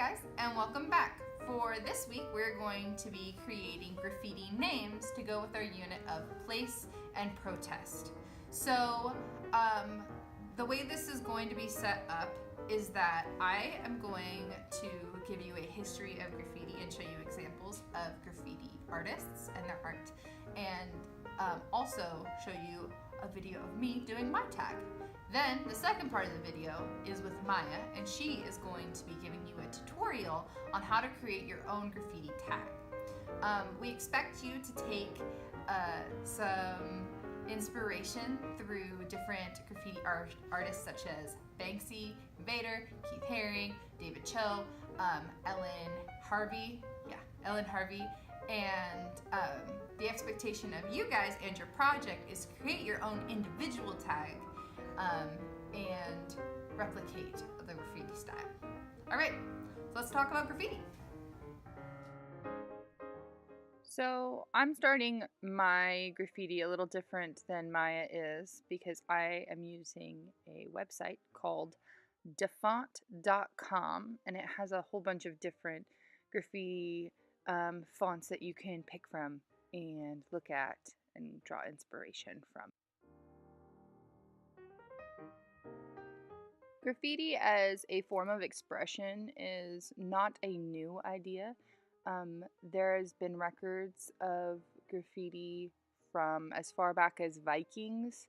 guys, and welcome back. For this week, we're going to be creating graffiti names to go with our unit of place and protest. So, the way this is going to be set up is that I am going to give you a history of graffiti and show you examples of graffiti artists and their art, and also show you a video of me doing my tag. Then the second part of the video is with Maya, and she is going to be giving you a tutorial on how to create your own graffiti tag. We expect you to take some inspiration through different graffiti artists such as Banksy, Vader, Keith Haring, David Cho, Ellen Harvey, and the expectation of you guys and your project is to create your own individual tag and replicate the graffiti style. All right, so let's talk about graffiti. So I'm starting my graffiti a little different than Maya is because I am using a website called defont.com, and it has a whole bunch of different graffiti fonts that you can pick from and look at and draw inspiration from. Graffiti as a form of expression is not a new idea. There has been records of graffiti from as far back as Vikings.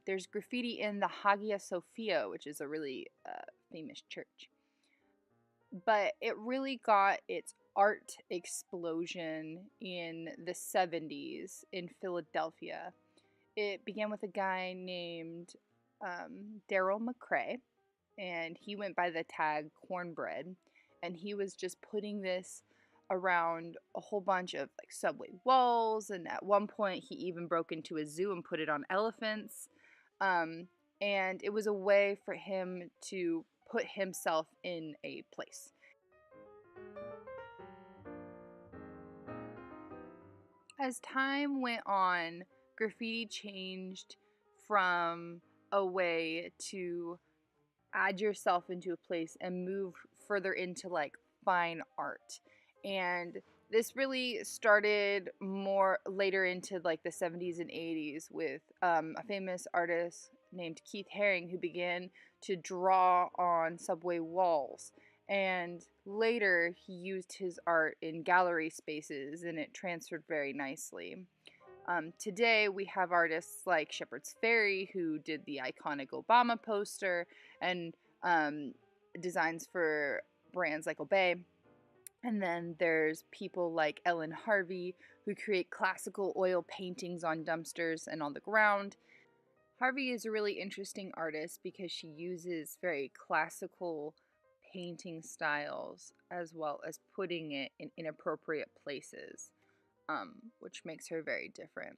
There's graffiti in the Hagia Sophia, which is a really famous church. But it really got its art explosion in the 70s in Philadelphia. It began with a guy named Daryl McCrae, and he went by the tag Cornbread, and he was just putting this around a whole bunch of like subway walls, and at one point he even broke into a zoo and put it on elephants, and it was a way for him to put himself in a place. As time went on, graffiti changed from a way to add yourself into a place and move further into like fine art. And this really started more later into like the 70s and 80s with a famous artist named Keith Haring, who began to draw on subway walls. And later he used his art in gallery spaces, and it transferred very nicely. Today we have artists like Shepard's Ferry, who did the iconic Obama poster and designs for brands like Obey. And then there's people like Ellen Harvey, who create classical oil paintings on dumpsters and on the ground. Harvey is a really interesting artist because she uses very classical painting styles as well as putting it in inappropriate places, which makes her very different.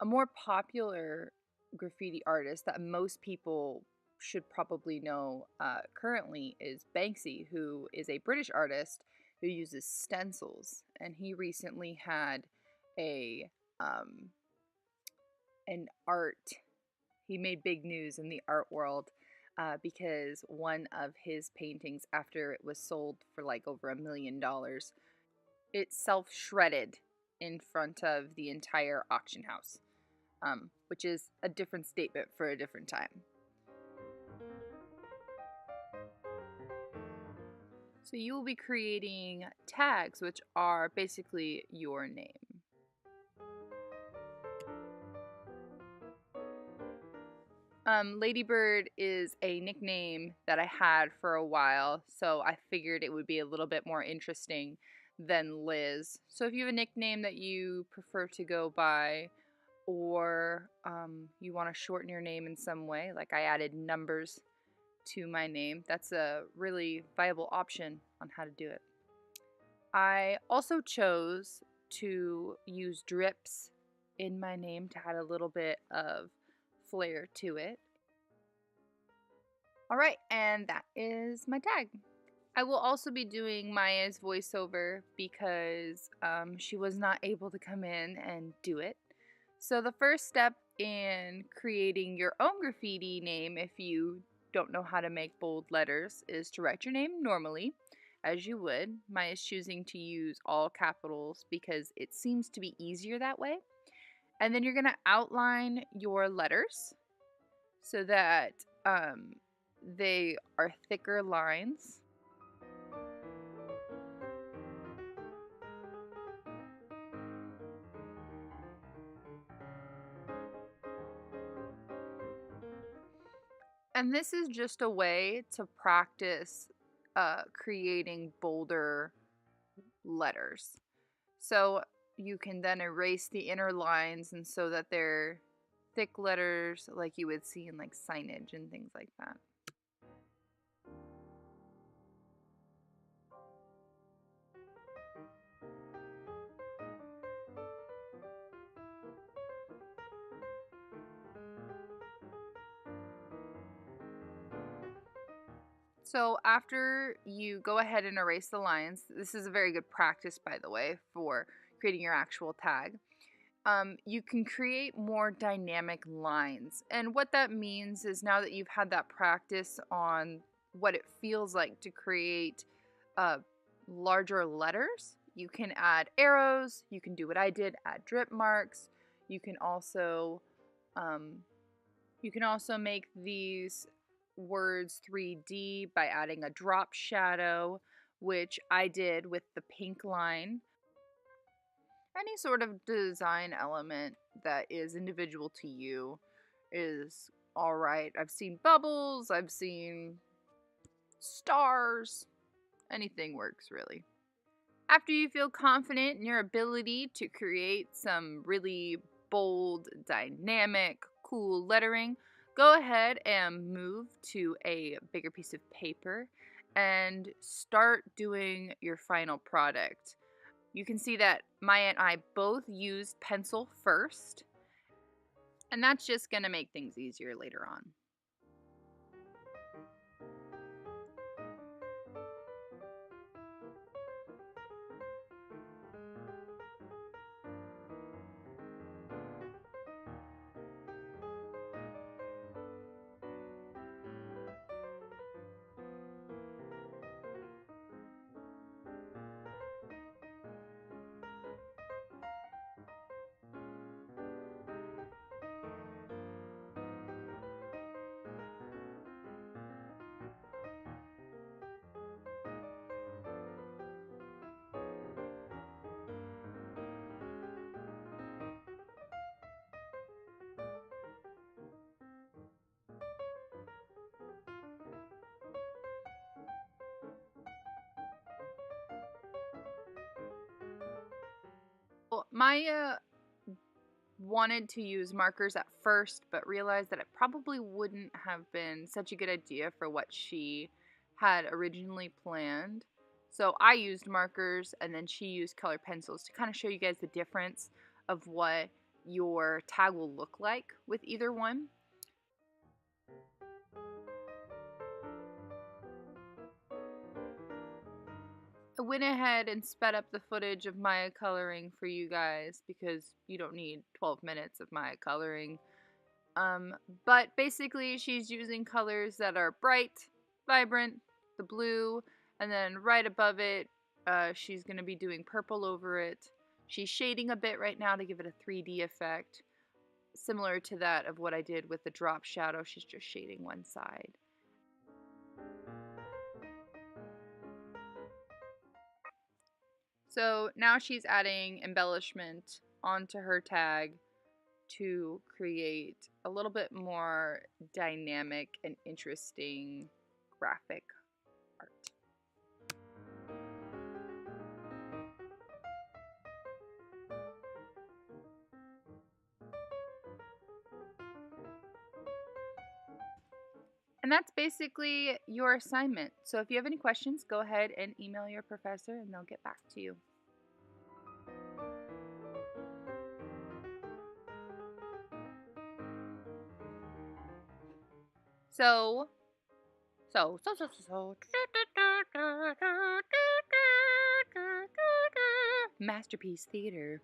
A more popular graffiti artist that most people should probably know currently is Banksy, who is a British artist who uses stencils, and he recently had he made big news in the art world because one of his paintings, after it was sold for like over $1 million, it self-shredded in front of the entire auction house, which is a different statement for a different time. So you will be creating tags, which are basically your name. Ladybird is a nickname that I had for a while, so I figured it would be a little bit more interesting than Liz. So if you have a nickname that you prefer to go by, or you want to shorten your name in some way, like I added numbers to my name, that's a really viable option on how to do it. I also chose to use drips in my name to add a little bit of flair to it. Alright, and that is my tag. I will also be doing Maya's voiceover because she was not able to come in and do it. So the first step in creating your own graffiti name, if you don't know how to make bold letters is to write your name normally, as you would. Maya's choosing to use all capitals because it seems to be easier that way. And then you're going to outline your letters so that they are thicker lines. And this is just a way to practice creating bolder letters. So you can then erase the inner lines and so that they're thick letters like you would see in like signage and things like that. So after you go ahead and erase the lines, this is a very good practice, by the way, for creating your actual tag. You can create more dynamic lines. And what that means is now that you've had that practice on what it feels like to create larger letters, you can add arrows. You can do what I did, add drip marks. You can also make these words 3D by adding a drop shadow, which I did with the pink line. Any sort of design element that is individual to you is alright. I've seen bubbles, I've seen stars, anything works really. After you feel confident in your ability to create some really bold, dynamic, cool lettering, go ahead and move to a bigger piece of paper and start doing your final product. You can see that Maya and I both used pencil first, and that's just going to make things easier later on. Well, Maya wanted to use markers at first, but realized that it probably wouldn't have been such a good idea for what she had originally planned. So I used markers and then she used colored pencils to kind of show you guys the difference of what your tag will look like with either one. I went ahead and sped up the footage of Maya coloring for you guys because you don't need 12 minutes of Maya coloring. But basically she's using colors that are bright, vibrant, the blue, and then right above it, she's going to be doing purple over it. She's shading a bit right now to give it a 3D effect, similar to that of what I did with the drop shadow. She's just shading one side. So now she's adding embellishment onto her tag to create a little bit more dynamic and interesting graphic art. And that's basically your assignment. So if you have any questions, go ahead and email your professor and they'll get back to you. So, Masterpiece Theater.